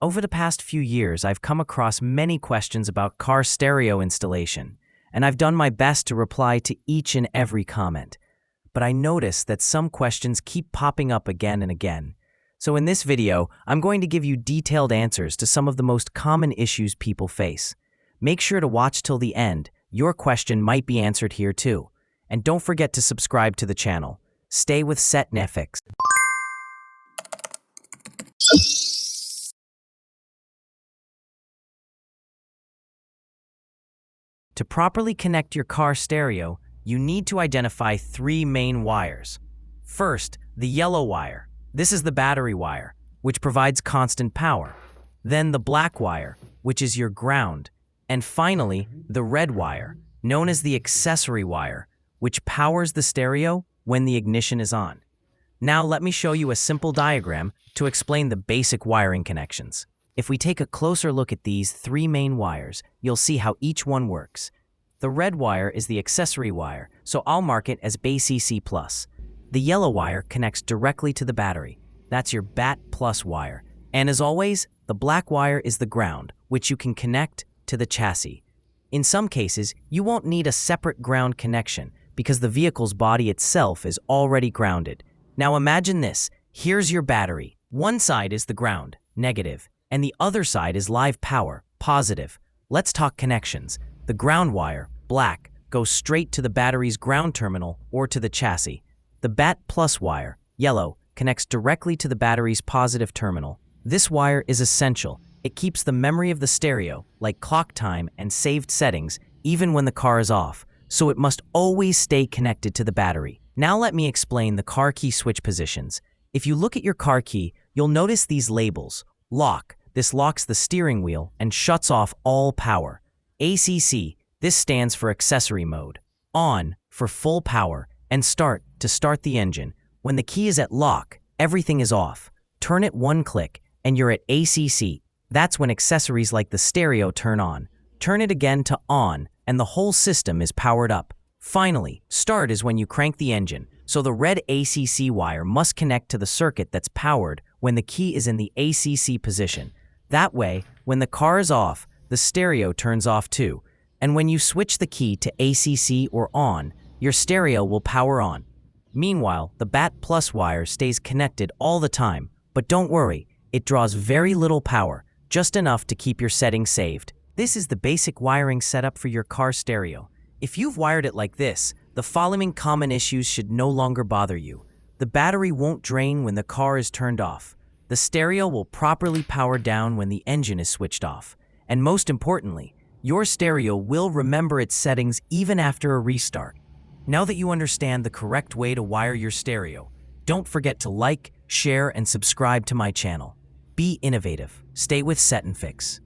Over the past few years, I've come across many questions about car stereo installation, and I've done my best to reply to each and every comment. But I notice that some questions keep popping up again and again. So in this video, I'm going to give you detailed answers to some of the most common issues people face. Make sure to watch till the end. Your question might be answered here too. And don't forget to subscribe to the channel. Stay with SetNFix. To properly connect your car stereo, you need to identify three main wires. First, the yellow wire. This is the battery wire, which provides constant power. Then the black wire, which is your ground. And finally, the red wire, known as the accessory wire, which powers the stereo when the ignition is on. Now let me show you a simple diagram to explain the basic wiring connections. If we take a closer look at these three main wires, you'll see how each one works. The red wire is the accessory wire, so I'll mark it as ACC+. The yellow wire connects directly to the battery. That's your BATT+ wire. And as always, the black wire is the ground, which you can connect to the chassis. In some cases, you won't need a separate ground connection because the vehicle's body itself is already grounded. Now imagine this. Here's your battery. One side is the ground, negative, and the other side is live power, positive. Let's talk connections. The ground wire, black, goes straight to the battery's ground terminal or to the chassis. The BATT+ wire, yellow, connects directly to the battery's positive terminal. This wire is essential. It keeps the memory of the stereo, like clock time and saved settings, even when the car is off, so it must always stay connected to the battery. Now let me explain the car key switch positions. If you look at your car key, you'll notice these labels. Lock, this locks the steering wheel and shuts off all power. ACC, this stands for accessory mode. On, for full power. And start, to start the engine. When the key is at lock, everything is off. Turn it one click, and you're at ACC. That's when accessories like the stereo turn on. Turn it again to on, and the whole system is powered up. Finally, start is when you crank the engine, so the red ACC wire must connect to the circuit that's powered when the key is in the ACC position. That way, when the car is off, the stereo turns off too. And when you switch the key to ACC or on, your stereo will power on. Meanwhile, the BATT+ wire stays connected all the time, but don't worry, it draws very little power, just enough to keep your settings saved. This is the basic wiring setup for your car stereo. If you've wired it like this, the following common issues should no longer bother you. The battery won't drain when the car is turned off. The stereo will properly power down when the engine is switched off. And most importantly, your stereo will remember its settings even after a restart. Now that you understand the correct way to wire your stereo, don't forget to like, share, and subscribe to my channel. Be innovative. Stay with SetNFix.